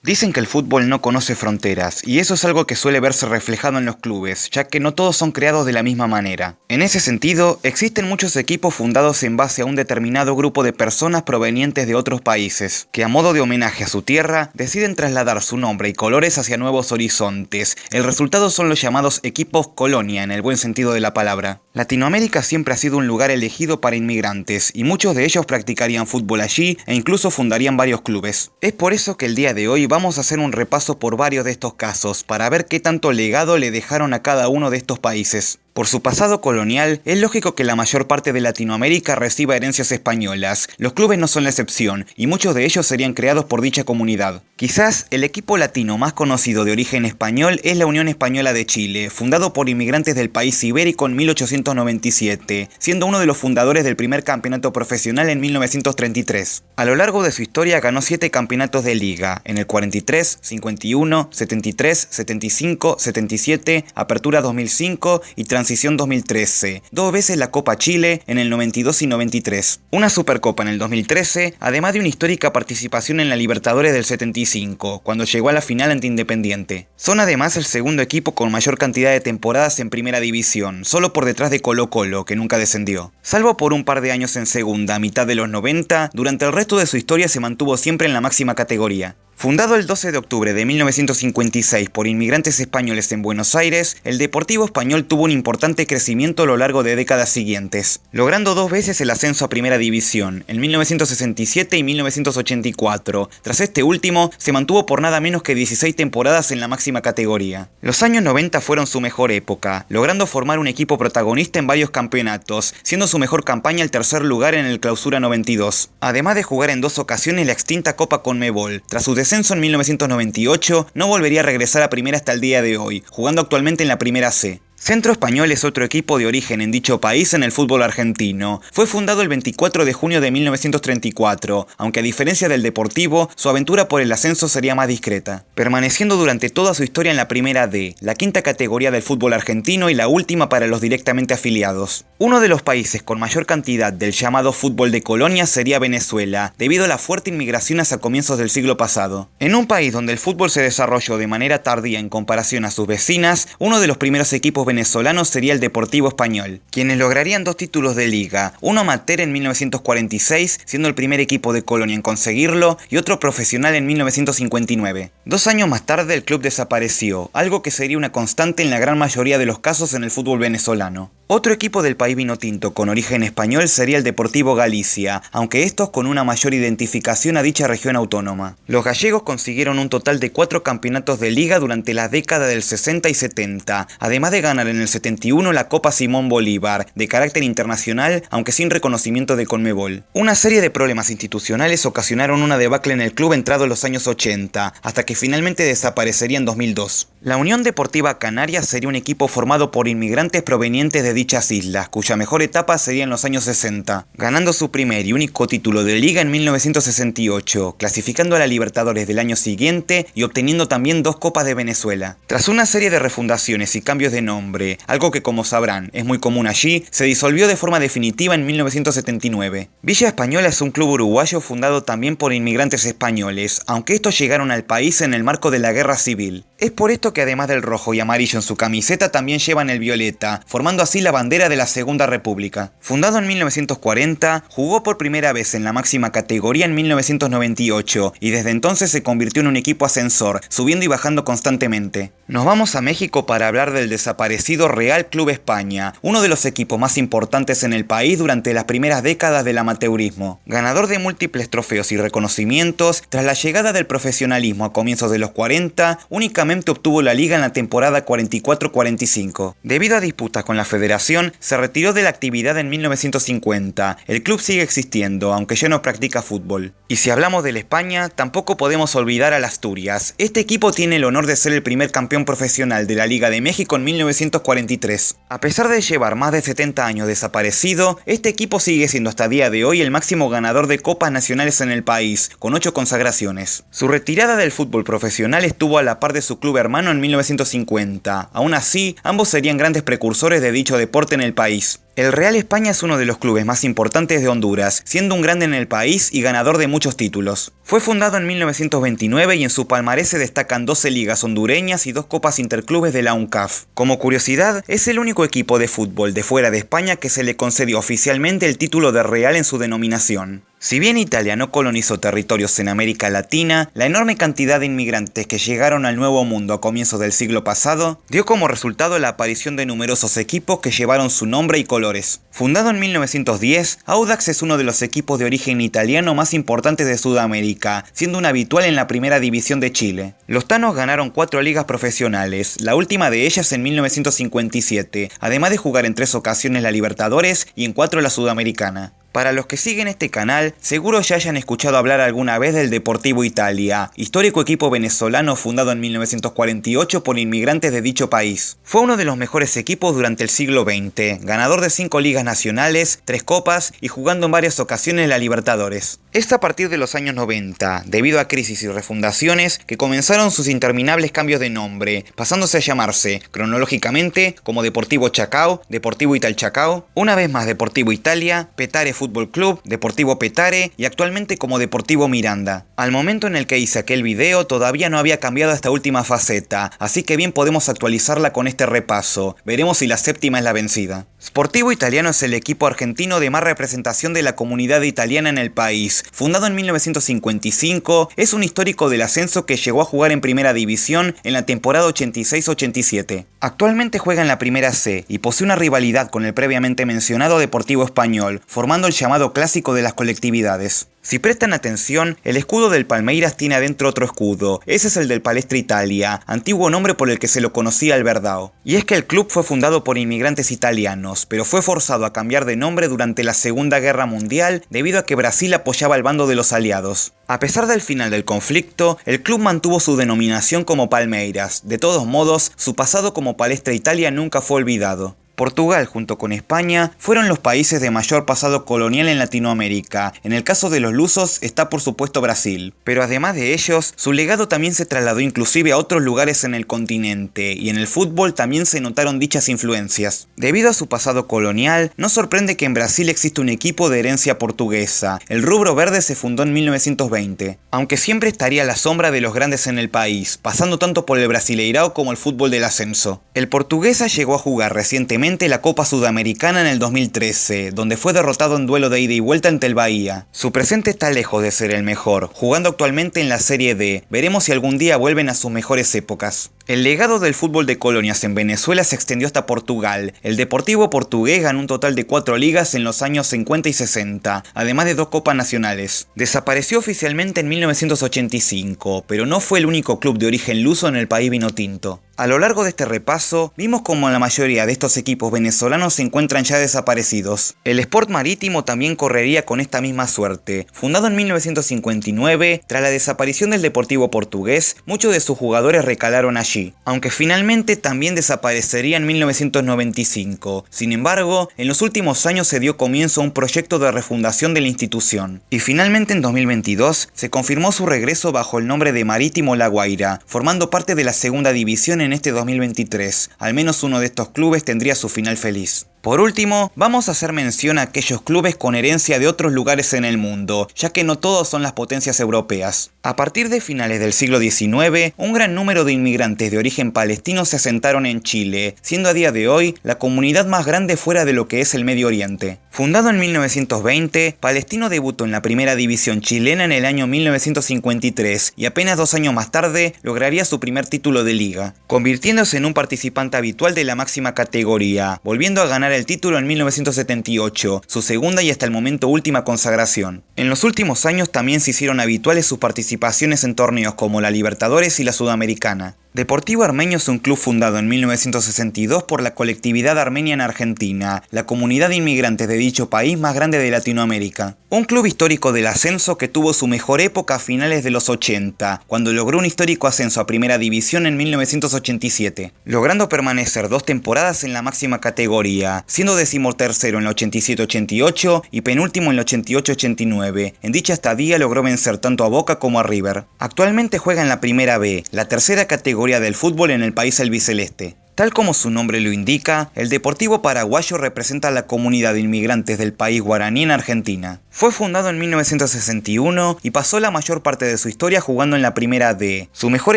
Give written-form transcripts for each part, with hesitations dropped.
Dicen que el fútbol no conoce fronteras, y eso es algo que suele verse reflejado en los clubes, ya que no todos son creados de la misma manera. En ese sentido, existen muchos equipos fundados en base a un determinado grupo de personas provenientes de otros países, que a modo de homenaje a su tierra, deciden trasladar su nombre y colores hacia nuevos horizontes. El resultado son los llamados equipos colonia, en el buen sentido de la palabra. Latinoamérica siempre ha sido un lugar elegido para inmigrantes, y muchos de ellos practicarían fútbol allí e incluso fundarían varios clubes. Es por eso que el día de hoy vamos a hacer un repaso por varios de estos casos, para ver qué tanto legado le dejaron a cada uno de estos países. Por su pasado colonial, es lógico que la mayor parte de Latinoamérica reciba herencias españolas. Los clubes no son la excepción, y muchos de ellos serían creados por dicha comunidad. Quizás el equipo latino más conocido de origen español es la Unión Española de Chile, fundado por inmigrantes del país ibérico en 1897, siendo uno de los fundadores del primer campeonato profesional en 1933. A lo largo de su historia ganó 7 campeonatos de liga, en el 43, 51, 73, 75, 77, Apertura 2005 y Transición 2013, 2 veces la Copa Chile en el 92 y 93, una Supercopa en el 2013, además de una histórica participación en la Libertadores del 75, cuando llegó a la final ante Independiente. Son además el segundo equipo con mayor cantidad de temporadas en primera división, solo por detrás de Colo-Colo, que nunca descendió. Salvo por un par de años en segunda, a mitad de los 90, durante el resto de su historia se mantuvo siempre en la máxima categoría. Fundado el 12 de octubre de 1956 por inmigrantes españoles en Buenos Aires, el Deportivo Español tuvo un importante crecimiento a lo largo de décadas siguientes, logrando 2 veces el ascenso a Primera División, en 1967 y 1984. Tras este último, se mantuvo por nada menos que 16 temporadas en la máxima categoría. Los años 90 fueron su mejor época, logrando formar un equipo protagonista en varios campeonatos, siendo su mejor campaña el tercer lugar en el Clausura 92, además de jugar en 2 ocasiones la extinta Copa Conmebol. Tras su descenso en 1998, no volvería a regresar a primera hasta el día de hoy, jugando actualmente en la Primera C. Centro Español es otro equipo de origen en dicho país en el fútbol argentino. Fue fundado el 24 de junio de 1934, aunque a diferencia del Deportivo, su aventura por el ascenso sería más discreta, permaneciendo durante toda su historia en la Primera D, la quinta categoría del fútbol argentino y la última para los directamente afiliados. Uno de los países con mayor cantidad del llamado fútbol de colonia sería Venezuela, debido a la fuerte inmigración hacia comienzos del siglo pasado. En un país donde el fútbol se desarrolló de manera tardía en comparación a sus vecinas, uno de los primeros equipos venezolanos sería el Deportivo Español, quienes lograrían 2 títulos de liga, uno amateur en 1946, siendo el primer equipo de Colonia en conseguirlo, y otro profesional en 1959. 2 años más tarde el club desapareció, algo que sería una constante en la gran mayoría de los casos en el fútbol venezolano. Otro equipo del país vinotinto con origen español sería el Deportivo Galicia, aunque estos con una mayor identificación a dicha región autónoma. Los gallegos consiguieron un total de 4 campeonatos de liga durante la década del 60 y 70, además de ganar en el 71 la Copa Simón Bolívar, de carácter internacional, aunque sin reconocimiento de Conmebol. Una serie de problemas institucionales ocasionaron una debacle en el club entrado en los años 80, hasta que finalmente desaparecería en 2002. La Unión Deportiva Canarias sería un equipo formado por inmigrantes provenientes de dichas islas, cuya mejor etapa sería en los años 60, ganando su primer y único título de liga en 1968, clasificando a la Libertadores del año siguiente y obteniendo también 2 Copas de Venezuela. Tras una serie de refundaciones y cambios de nombre, algo que como sabrán es muy común allí, se disolvió de forma definitiva en 1979. Villa Española es un club uruguayo fundado también por inmigrantes españoles, aunque estos llegaron al país en el marco de la Guerra Civil. Es por esto que además del rojo y amarillo en su camiseta también llevan el violeta, formando así la bandera de la Segunda República. Fundado en 1940, jugó por primera vez en la máxima categoría en 1998 y desde entonces se convirtió en un equipo ascensor, subiendo y bajando constantemente. Nos vamos a México para hablar del desaparecido Real Club España, uno de los equipos más importantes en el país durante las primeras décadas del amateurismo. Ganador de múltiples trofeos y reconocimientos, tras la llegada del profesionalismo a comienzos de los 40, únicamente obtuvo la liga en la temporada 44-45. Debido a disputas con la federación, se retiró de la actividad en 1950. El club sigue existiendo, aunque ya no practica fútbol. Y si hablamos de España, tampoco podemos olvidar al Asturias. Este equipo tiene el honor de ser el primer campeón profesional de la Liga de México en 1943. A pesar de llevar más de 70 años desaparecido, este equipo sigue siendo hasta día de hoy el máximo ganador de copas nacionales en el país, con 8 consagraciones. Su retirada del fútbol profesional estuvo a la par de su club hermano en 1950. Aún así, ambos serían grandes precursores de dicho deporte en el país. El Real España es uno de los clubes más importantes de Honduras, siendo un grande en el país y ganador de muchos títulos. Fue fundado en 1929 y en su palmarés se destacan 12 ligas hondureñas y 2 copas interclubes de la UNCAF. Como curiosidad, es el único equipo de fútbol de fuera de España que se le concedió oficialmente el título de Real en su denominación. Si bien Italia no colonizó territorios en América Latina, la enorme cantidad de inmigrantes que llegaron al Nuevo Mundo a comienzos del siglo pasado dio como resultado la aparición de numerosos equipos que llevaron su nombre y colores. Fundado en 1910, Audax es uno de los equipos de origen italiano más importantes de Sudamérica, siendo un habitual en la primera división de Chile. Los tanos ganaron 4 ligas profesionales, la última de ellas en 1957, además de jugar en 3 ocasiones la Libertadores y en 4 la Sudamericana. Para los que siguen este canal, seguro ya hayan escuchado hablar alguna vez del Deportivo Italia, histórico equipo venezolano fundado en 1948 por inmigrantes de dicho país. Fue uno de los mejores equipos durante el siglo XX, ganador de 5 ligas nacionales, 3 copas y jugando en varias ocasiones la Libertadores. Es a partir de los años 90, debido a crisis y refundaciones, que comenzaron sus interminables cambios de nombre, pasándose a llamarse, cronológicamente, como Deportivo Chacao, Deportivo Italchacao, una vez más Deportivo Italia, Petare Fútbol Club, Deportivo Petare y actualmente como Deportivo Miranda. Al momento en el que hice aquel video todavía no había cambiado esta última faceta, así que bien podemos actualizarla con este repaso, veremos si la séptima es la vencida. Sportivo Italiano es el equipo argentino de más representación de la comunidad italiana en el país. Fundado en 1955, es un histórico del ascenso que llegó a jugar en primera división en la temporada 86-87. Actualmente juega en la primera C y posee una rivalidad con el previamente mencionado Deportivo Español, formando el llamado clásico de las colectividades. Si prestan atención, el escudo del Palmeiras tiene adentro otro escudo, ese es el del Palestra Italia, antiguo nombre por el que se lo conocía al Verdão. Y es que el club fue fundado por inmigrantes italianos, pero fue forzado a cambiar de nombre durante la Segunda Guerra Mundial debido a que Brasil apoyaba al bando de los aliados. A pesar del final del conflicto, el club mantuvo su denominación como Palmeiras. De todos modos, su pasado como Palestra Italia nunca fue olvidado. Portugal junto con España fueron los países de mayor pasado colonial en Latinoamérica. En el caso de los lusos está por supuesto Brasil. Pero además de ellos, su legado también se trasladó inclusive a otros lugares en el continente, y en el fútbol también se notaron dichas influencias. Debido a su pasado colonial, no sorprende que en Brasil exista un equipo de herencia portuguesa. El Rubro Verde se fundó en 1920, aunque siempre estaría a la sombra de los grandes en el país, pasando tanto por el Brasileirao como el fútbol del ascenso. El Portuguesa llegó a jugar recientemente la Copa Sudamericana en el 2013, donde fue derrotado en duelo de ida y vuelta ante el Bahía. Su presente está lejos de ser el mejor, jugando actualmente en la Serie D. Veremos si algún día vuelven a sus mejores épocas. El legado del fútbol de colonias en Venezuela se extendió hasta Portugal. El Deportivo Portugués ganó un total de 4 ligas en los años 50 y 60, además de 2 copas nacionales. Desapareció oficialmente en 1985, pero no fue el único club de origen luso en el país vinotinto. A lo largo de este repaso, vimos como la mayoría de estos equipos venezolanos se encuentran ya desaparecidos. El Sport Marítimo también correría con esta misma suerte. Fundado en 1959, tras la desaparición del Deportivo Portugués, muchos de sus jugadores recalaron allí, aunque finalmente también desaparecería en 1995. Sin embargo, en los últimos años se dio comienzo a un proyecto de refundación de la institución. Y finalmente en 2022 se confirmó su regreso bajo el nombre de Marítimo La Guaira, formando parte de la segunda división en este 2023. Al menos uno de estos clubes tendría su final feliz. Por último, vamos a hacer mención a aquellos clubes con herencia de otros lugares en el mundo, ya que no todos son las potencias europeas. A partir de finales del siglo XIX, un gran número de inmigrantes de origen palestino se asentaron en Chile, siendo a día de hoy la comunidad más grande fuera de lo que es el Medio Oriente. Fundado en 1920, Palestino debutó en la primera división chilena en el año 1953 y apenas 2 años más tarde lograría su primer título de liga, convirtiéndose en un participante habitual de la máxima categoría, volviendo a ganar el título en 1978, su segunda y hasta el momento última consagración. En los últimos años también se hicieron habituales sus participaciones en torneos como la Libertadores y la Sudamericana. Deportivo Armenio es un club fundado en 1962 por la colectividad armenia en Argentina, la comunidad de inmigrantes de dicho país más grande de Latinoamérica. Un club histórico del ascenso que tuvo su mejor época a finales de los 80, cuando logró un histórico ascenso a primera división en 1987, logrando permanecer 2 temporadas en la máxima categoría, siendo decimotercero en la 87-88 y penúltimo en la 88-89. En dicha estadía logró vencer tanto a Boca como a River. Actualmente juega en la Primera B, la tercera categoría del fútbol en el país albiceleste. Tal como su nombre lo indica, el Deportivo Paraguayo representa a la comunidad de inmigrantes del país guaraní en Argentina. Fue fundado en 1961 y pasó la mayor parte de su historia jugando en la Primera D. Su mejor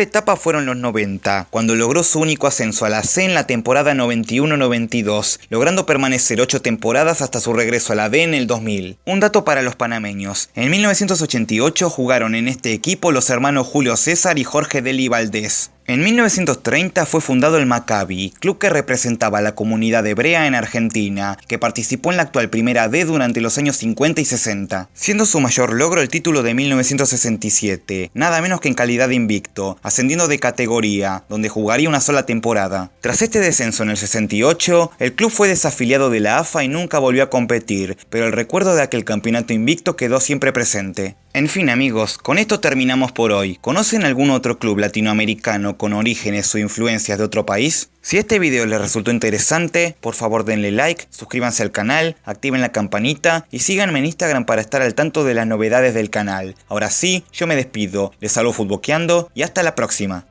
etapa fueron los 90, cuando logró su único ascenso a la C en la temporada 91-92, logrando permanecer 8 temporadas hasta su regreso a la D en el 2000. Un dato para los panameños: en 1988 jugaron en este equipo los hermanos Julio César y Jorge Deli Valdés. En 1930 fue fundado el Maccabi, club que representaba a la comunidad hebrea en Argentina, que participó en la actual Primera D durante los años 50 y 60, siendo su mayor logro el título de 1967, nada menos que en calidad de invicto, ascendiendo de categoría, donde jugaría una sola temporada. Tras este descenso en el 68, el club fue desafiliado de la AFA y nunca volvió a competir, pero el recuerdo de aquel campeonato invicto quedó siempre presente. En fin amigos, con esto terminamos por hoy. ¿Conocen algún otro club latinoamericano con orígenes o influencias de otro país? Si este video les resultó interesante, por favor denle like, suscríbanse al canal, activen la campanita y síganme en Instagram para estar al tanto de las novedades del canal. Ahora sí, yo me despido, les saludo futboqueando y hasta la próxima.